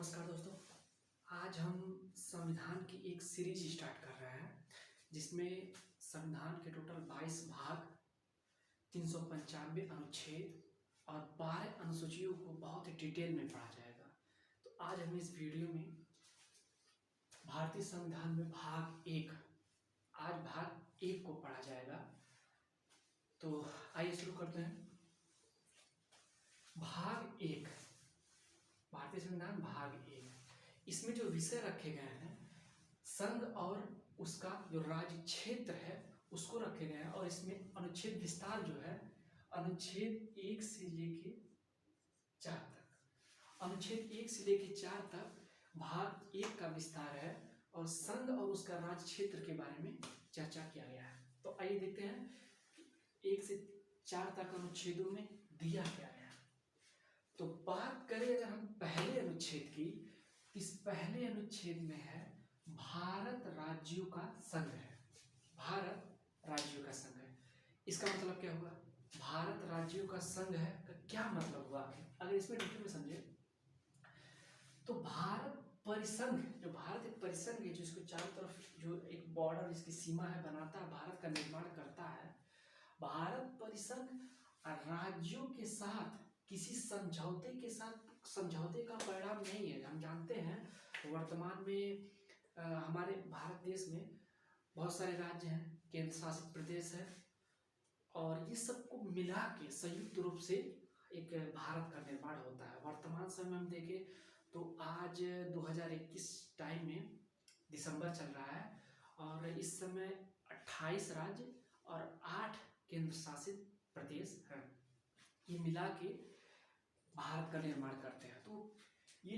नमस्कार दोस्तों। आज हम संविधान की एक सीरीज स्टार्ट कर रहे हैं जिसमें संविधान के टोटल 22 भाग, 395 अनुच्छेद और 12 अनुसूचियों को बहुत ही डिटेल में पढ़ा जाएगा। तो आज हम इस वीडियो में भारतीय संविधान में भाग 1, आज भाग 1 को पढ़ा जाएगा। तो आइए शुरू करते हैं। भाग 1, भारतीय संविधान भाग 1। इसमें जो विषय रखे गए हैं, संघ और उसका जो राज्य क्षेत्र है उसको रखे गए हैं। और इसमें अनुच्छेद विस्तार जो है, अनुच्छेद 1 से लेके 4 तक, अनुच्छेद 1 से लेके 4 तक भाग 1 का विस्तार है और संघ और उसका राज्य क्षेत्र के बारे में चर्चा किया गया है। तो आइए देखते हैं 1 से 4 तक अनुच्छेदों में दिया क्या है। तो बात करें अगर हम पहले अनुच्छेद की, इस पहले अनुच्छेद में है भारत राज्यों का संघ है। भारत राज्यों का संघ है, इसका मतलब क्या हुआ? भारत राज्यों का संघ है का क्या मतलब हुआ? अगर इसमें डिटेल में समझे तो भारत परिसंघ, जो भारत एक परिसंघ है, जो इसको चारों तरफ जो एक बॉर्डर, इसकी सीमा है बनाता है, भारत का निर्माण करता है। भारत परिसंघ राज्यों के साथ किसी समझौते के साथ, समझौते का परिणाम नहीं है। हम जानते हैं वर्तमान में हमारे भारत देश में बहुत सारे राज्य हैं, केंद्र शासित प्रदेश है, और ये सबको मिला के संयुक्त रूप से एक भारत का निर्माण होता है। वर्तमान समय में हम देखें तो आज 2021 टाइम में दिसंबर चल रहा है और इस समय 28 राज्य और 8 केंद्र शासित प्रदेश हैं। ये मिला के भारत का निर्माण करते हैं। तो ये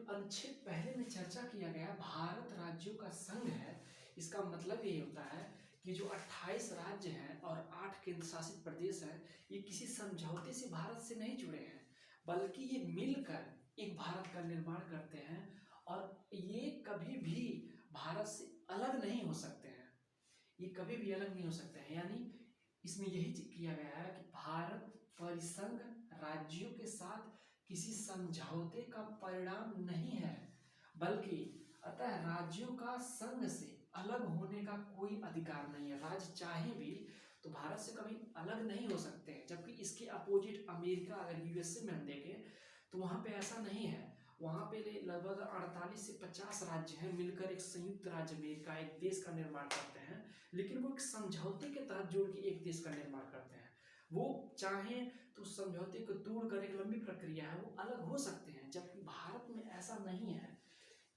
अनुच्छेद पहले में चर्चा किया गया भारत राज्यों का संघ है, इसका मतलब ये होता है कि जो 28 राज्य हैं और 8 केंद्र शासित प्रदेश हैं, ये किसी समझौते से भारत से नहीं जुड़े हैं, बल्कि ये मिलकर एक भारत का निर्माण करते हैं और ये कभी भी भारत से अलग नहीं हो सकते हैं। ये कभी भी अलग नहीं हो सकते हैं। यानी इसमें यही किया गया है कि भारत परिसंघ राज्यों के साथ किसी समझौते का परिणाम नहीं है, बल्कि अतः राज्यों का संघ से अलग होने का कोई अधिकार नहीं है। राज्य चाहे भी तो भारत से कभी अलग नहीं हो सकते हैं। जबकि इसके अपोजिट अमेरिका, अगर यूएसए में हम देखें तो वहाँ पे ऐसा नहीं है। वहाँ पे लगभग 48 से 50 राज्य हैं, मिलकर एक संयुक्त राज्य अमेरिका, एक देश का निर्माण करते हैं। लेकिन वो एक समझौते के तहत जुड़ के एक देश का निर्माण करते हैं। वो चाहें तो उस समझौते को तोड़कर, एक लंबी प्रक्रिया है, वो अलग हो सकते हैं। जबकि भारत में ऐसा नहीं है।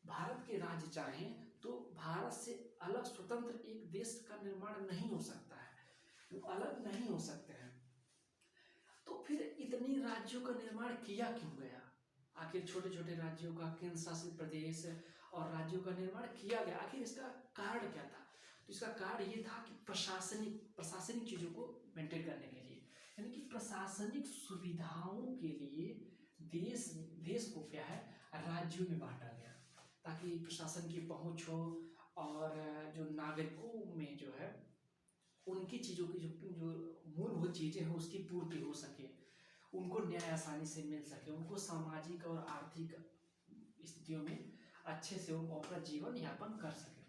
भारत के राज्य चाहें तो भारत से अलग स्वतंत्र एक देश का निर्माण नहीं हो सकता है, वो अलग नहीं हो सकते हैं। तो फिर इतनी राज्यों का निर्माण किया क्यों गया? आखिर छोटे छोटे राज्यों का, केंद्र शासित प्रदेश और राज्यों का निर्माण किया गया, आखिर इसका कारण क्या था? तो इसका कारण ये था कि प्रशासनिक चीज़ों को मेंटेन करने के लिए, यानी कि प्रशासनिक सुविधाओं के लिए देश को क्या है, राज्यों में बांटा गया, ताकि प्रशासन की पहुंच हो और जो नागरिकों में जो है उनकी चीज़ों की जो मूलभूत चीज़ें हैं उसकी पूर्ति हो सके, उनको न्याय आसानी से मिल सके, उनको सामाजिक और आर्थिक स्थितियों में अच्छे से वो अपना जीवन यापन कर सके।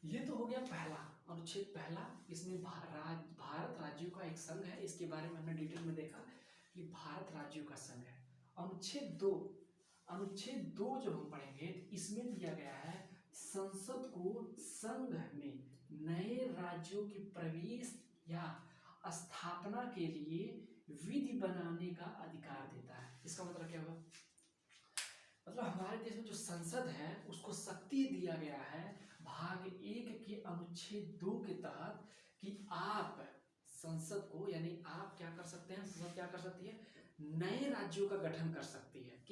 ये तो हो गया पहला अनुच्छेद पहला। इसमें भारत राज्यों का एक संघ है, इसके बारे में हमने डिटेल में देखा कि भारत राज्यों का संघ है। अनुच्छेद 2 जब हम पढ़ेंगे तो इसमें दिया गया है संसद को संघ में नए राज्यों के प्रवेश या स्थापना के लिए विधि बनाने का अधिकार देता है। इसका मतलब क्या हुआ? मतलब हमारे देश में जो संसद है उसको शक्ति दिया गया है भाग 1 के अनुच्छेद 2 के तहत कि आप संसद को, यानी आप क्या कर सकते हैं, संसद क्या कर सकती है, नए राज्यों का गठन कर सकती है।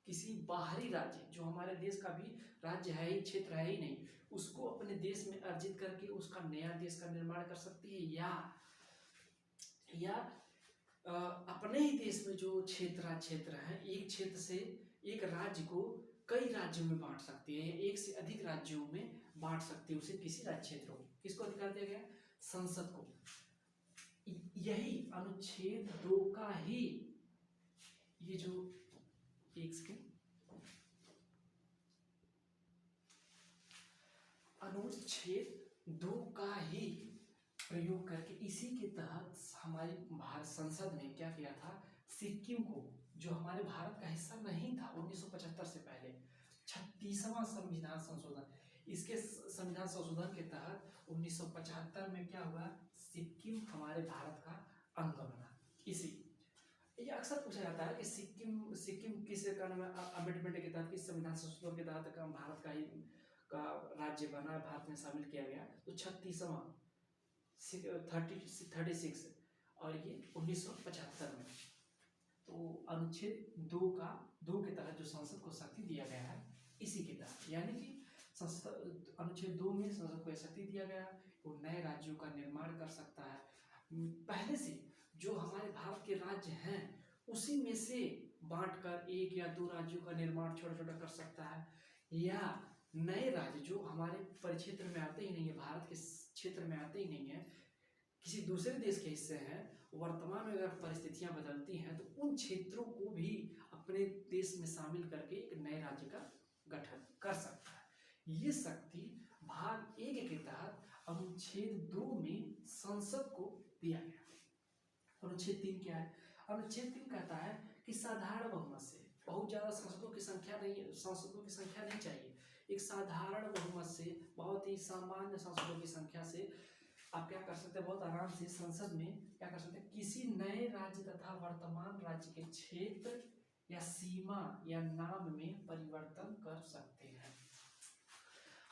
किसी बाहरी राज्य, जो हमारे देश का भी राज्य है ही, क्षेत्र है ही नहीं, उसको अपने देश में अर्जित करके उसका नया देश का निर्माण कर सकती है, या अपने ही देश में जो क्षेत्र है, एक क्षेत्र से एक राज्य को कई राज्यों में बांट सकती है, एक से अधिक राज्यों में बांट सकती है उसे, किसी राज्य क्षेत्र को। किसको अधिकार दिया गया? संसद को। यही अनुच्छेद 2 का ही ये जो एक सेकेंड, अनुच्छेद 2 का ही प्रयोग करके इसी के तहत हमारी भारत संसद ने क्या किया था, सिक्किम को, जो हमारे भारत का हिस्सा नहीं था 1975 से पहले, 36वां संविधान संशोधन, इसके संविधान संशोधन के तहत 1975 में क्या हुआ, सिक्किम हमारे भारत का अंग बना। इसी ये अक्सर पूछा जाता है कि सिक्किम किस अमेंडमेंट के तहत, किस संविधान संशोधन के तहत भारत का ही का राज्य बना, भारत में शामिल किया गया। तो 36वां 36 और ये 1975 में। तो अनुच्छेद 2 के तहत जो संसद को शक्ति दिया गया है, इसी के तहत, यानी कि अनुच्छेद 2 में संसद को शक्ति दिया गया, वो नए राज्यों का निर्माण कर सकता है। पहले से जो हमारे भारत के राज्य हैं उसी में से बांटकर 1 या 2 राज्यों का निर्माण छोटा छोटा कर सकता है, या नए राज्य जो हमारे परिक्षेत्र में आते ही नहीं है, भारत के क्षेत्र में आते ही नहीं है, किसी दूसरे देश के हिस्से हैं, वर्तमान में अगर परिस्थितियां बदलती हैं तो उन क्षेत्रों को भी अपने देश में शामिल करके एक नए राज्य का गठन कर सकता है। ये शक्ति भाग 1 के तहत अनुच्छेद 2 में संसद को दिया गया। अनुच्छेद 3 क्या है? अनुच्छेद 3 कहता है कि साधारण बहुमत से, बहुत ज्यादा सांसदों की संख्या नहीं चाहिए, एक साधारण बहुमत से, बहुत ही सामान्य सांसदों की संख्या से आप क्या कर सकते हैं, बहुत आराम से संसद में क्या कर सकते हैं, किसी नए राज्य तथा वर्तमान राज्य के क्षेत्र या सीमा या नाम में परिवर्तन कर सकते हैं।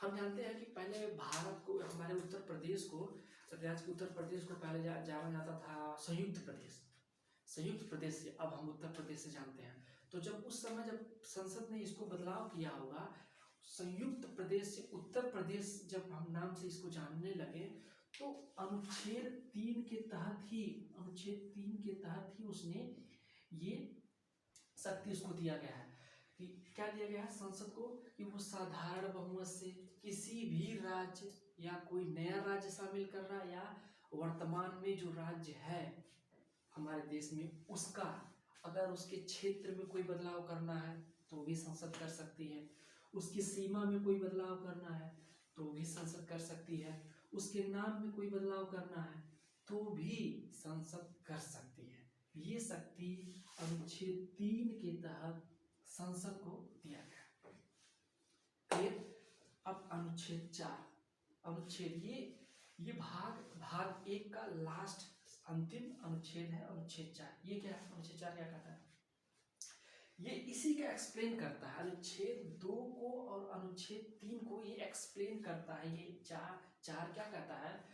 हम जानते हैं कि पहले भारत को, हमारे उत्तर प्रदेश को पहले जाना जाता था संयुक्त प्रदेश से, अब हम उत्तर प्रदेश से जानते हैं। तो जब उस समय जब संसद ने इसको बदलाव किया होगा, संयुक्त प्रदेश से उत्तर प्रदेश जब हम नाम से इसको जानने लगे, तो अनुच्छेद 3 के तहत ही उसने ये शक्ति उसको दिया गया है कि क्या दिया गया है संसद को, कि वो साधारण बहुमत से किसी भी राज्य या कोई नया राज्य शामिल कर रहा है, या वर्तमान में जो राज्य है हमारे देश में, उसका अगर उसके क्षेत्र में कोई बदलाव करना है तो भी संसद कर सकती है, उसकी सीमा में कोई बदलाव करना है तो भी संसद कर सकती है, उसके नाम में कोई बदलाव करना है तो भी संसद कर सकती है। ये शक्ति अनुच्छेद 3 के तहत संसद को दिया गया। फिर अब अनुच्छेद 4, ये भाग 1 का लास्ट अंतिम अनुच्छेद है, अनुच्छेद 4। ये क्या है? अनुच्छेद 4 क्या कहता है? ये इसी का एक्सप्लेन करता है, अनुच्छेद 2 को और अनुच्छेद 3 को ये एक्सप्लेन करता है। ये चार क्या कहता है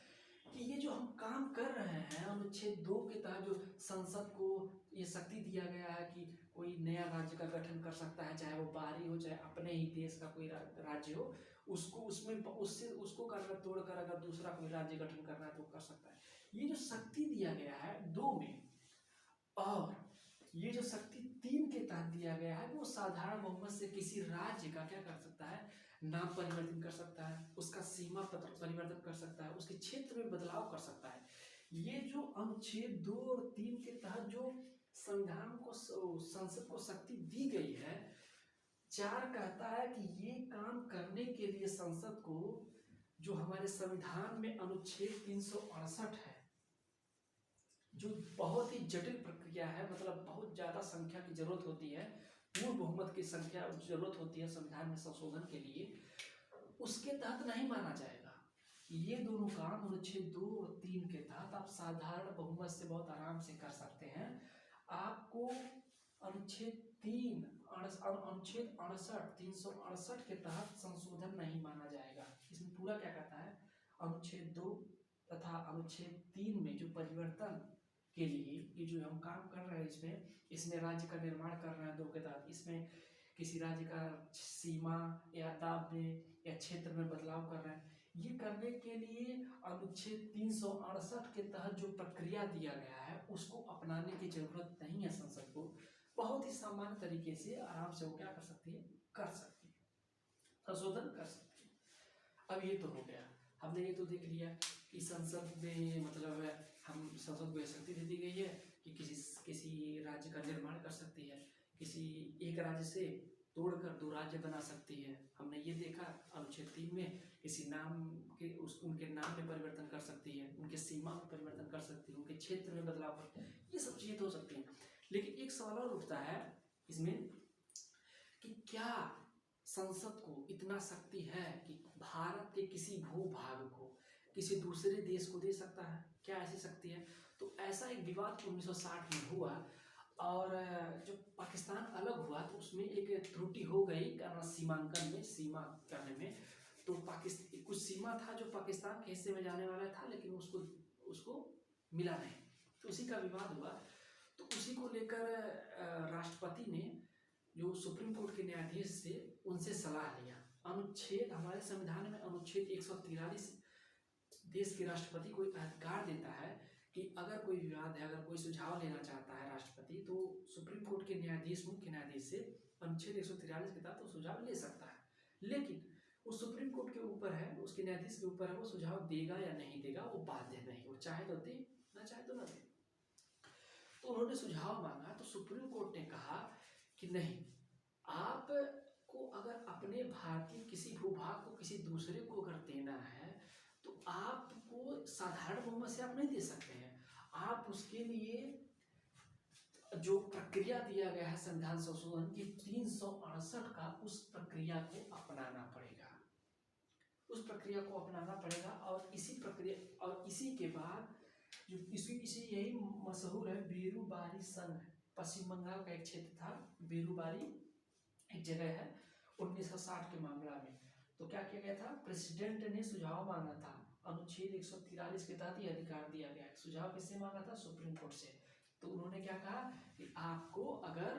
कि ये जो हम काम कर रहे हैं, अनुच्छेद 2 के तहत जो संसद को ये शक्ति दिया गया है कि कोई नया राज्य का गठन कर सकता है, चाहे वो बाहरी हो चाहे अपने ही देश का कोई राज्य हो, उसको करना तोड़कर अगर दूसरा कोई राज्य गठन करना है तो कर सकता है। ये जो शक्ति दिया गया है 2 में, और ये जो शक्ति 3 के तहत दिया गया है, वो साधारण बहुमत से किसी राज्य का क्या कर सकता है, नाम परिवर्तन कर सकता है, उसका सीमा परिवर्तन कर सकता है, उसके क्षेत्र में बदलाव कर सकता है। ये जो अनुच्छेद 2 और 3 के तहत जो संविधान को, संसद को शक्ति दी गई है, 4 कहता है कि ये काम करने के लिए संसद को, जो हमारे संविधान में अनुच्छेद 368 है, जो बहुत ही जटिल प्रक्रिया है, मतलब बहुत ज्यादा संख्या की जरूरत होती है, पूर्ण बहुमत की संख्या जरूरत होती है संविधान में संशोधन के लिए, उसके तहत नहीं माना जाएगा। ये दोनों काम अनुच्छेद 2 और 3 के तहत आप साधारण बहुमत से बहुत आराम से कर सकते हैं। आपको अनुच्छेद 368 के तहत संशोधन नहीं माना जाएगा। इसमें पूरा क्या कहता है, अनुच्छेद 2 तथा अनुच्छेद 3 में जो परिवर्तन के लिए ये जो हम काम कर रहे हैं, इसमें राज्य का निर्माण कर रहे हैं 2 के तहत, इसमें किसी राज्य का सीमा या दाब में या क्षेत्र में बदलाव कर रहे हैं, ये करने के लिए अनुच्छेद 368 के तहत जो प्रक्रिया दिया गया है उसको अपनाने की जरूरत नहीं है। संसद को बहुत ही सामान्य तरीके से आराम से वो क्या कर सकती है, संशोधन कर सकती है। अब ये तो हो गया, हमने ये तो देख लिया कि संसद में, मतलब हम संसद को शक्ति दे दी गई है कि किसी राज्य का निर्माण कर सकती है, किसी एक राज्य से तोड़कर दो राज्य बना सकती है। हमने ये देखा अनुच्छेद 3 में किसी नाम के उनके नाम में परिवर्तन कर सकती है, उनके सीमा में परिवर्तन कर सकती है, उनके क्षेत्र में बदलाव कर, ये सब चीज़ें तो हो सकती हैं। लेकिन एक सवाल और उठता है इसमें कि क्या संसद को इतना शक्ति है कि भारत के किसी भूभाग को किसी दूसरे देश को दे सकता है? क्या ऐसी शक्ति है? तो ऐसा एक विवाद 1960 में हुआ और जब पाकिस्तान अलग हुआ तो उसमें एक त्रुटि हो गई कारण सीमांकन में, सीमा करने में। तो पाकिस्तान कुछ सीमा था जो पाकिस्तान के हिस्से में जाने वाला था, लेकिन उसको मिला नहीं, तो उसी का विवाद हुआ। तो उसी को लेकर राष्ट्रपति ने जो सुप्रीम कोर्ट के न्यायाधीश से उनसे सलाह लिया। अनुच्छेद हमारे संविधान में अनुच्छेद 143 देश के राष्ट्रपति को अधिकार देता है कि अगर कोई विवाद है, अगर कोई सुझाव लेना चाहता है राष्ट्रपति, तो सुप्रीम कोर्ट के न्यायाधीश, मुख्य न्यायाधीश से अनुच्छेद 143 के तहत वो सुझाव ले सकता है। लेकिन वो सुप्रीम कोर्ट के ऊपर है, उसके न्यायाधीश के ऊपर है, वो सुझाव देगा या नहीं देगा, वो बाध्य नहीं, वो चाहे तो दे, ना चाहे तो ना दे। तो उन्होंने सुझाव मांगा तो सुप्रीम कोर्ट ने कहा कि नहीं, आपको अगर अपने भारतीय किसी भूभाग को किसी दूसरे को अगर देना है तो आपको साधारण बहुमत से आप नहीं दे सकते हैं। आप उसके लिए जो प्रक्रिया दिया गया है संविधान संशोधन की 368 का, उस प्रक्रिया को अपनाना पड़ेगा, उस प्रक्रिया को अपनाना पड़ेगा। और इसी प्रक्रिया और इसी के बाद जो इसी यही मशहूर है बेरुबारी संघ, पश्चिम बंगाल का एक क्षेत्र था, बेरुबारी एक जगह है, 1960 के मामला में। तो क्या किया गया था, प्रेसिडेंट ने सुझाव मांगा था, अनुच्छेद 143 के तहत ये अधिकार दिया गया है। सुझाव किससे मांगा था? सुप्रीम कोर्ट से। तो उन्होंने क्या कहा कि आपको अगर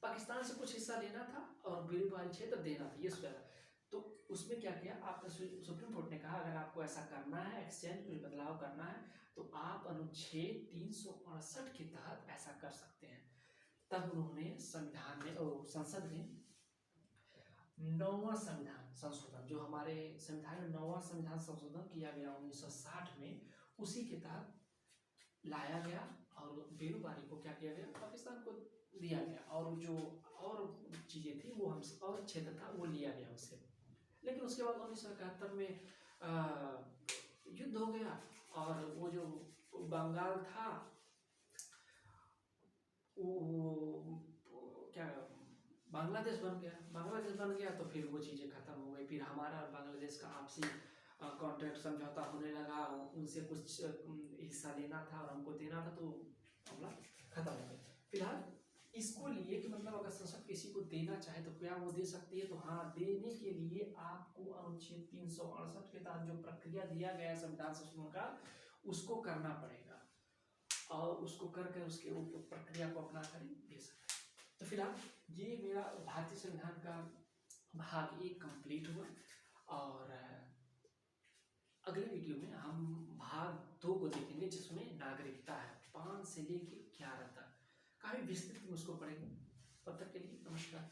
पाकिस्तान से कुछ हिस्सा लेना था और बेरुबारी क्षेत्र देना था, ये सुझाव। तो उसमें क्या किया, आपने सुप्रीम कोर्ट ने कहा अगर आपको ऐसा करना है, एक्सचेंज में बदलाव करना है, तो आप अनुच्छेद 368 के तहत ऐसा कर सकते हैं। तब उन्होंने संविधान में और संसद में 9वां संविधान संशोधन, जो हमारे संविधान में 9वां संविधान संशोधन किया गया 1960 में, उसी के तहत लाया गया और बेरुबारी को क्या किया गया, पाकिस्तान को दिया गया। और जो और चीज़ें थी वो हम और क्षेत्र था वो लिया गया उससे। लेकिन उसके बाद 1971 में युद्ध हो गया और वो जो बंगाल था वो क्या बांग्लादेश बन गया। बांग्लादेश बन गया तो फिर वो चीज़ें ख़त्म हो गई। फिर हमारा और बांग्लादेश का आपसी कॉन्ट्रैक्ट समझौता होने लगा, उनसे कुछ हिस्सा लेना था और हमको देना था, तो मामला खत्म हो गया। फिलहाल इसको लिए कि मतलब अगर संसद किसी को देना चाहे तो क्या वो दे सकती है? तो हाँ, देने के लिए आपको अनुच्छेद 368 के तहत जो प्रक्रिया दिया गया है संविधान संशोधन का, उसको करना पड़ेगा और उसको करके उसके ऊपर प्रक्रिया को अपना कर दे सकते हैं। तो फिलहाल ये मेरा भारतीय संविधान का भाग 1 कंप्लीट हुआ और अगले वीडियो में हम भाग 2 को देखेंगे जिसमें नागरिकता है, 5 से लेकर 11 तक। काफ़ी विस्तृत में उसको पढ़ेंगे। तब तक के लिए नमस्कार।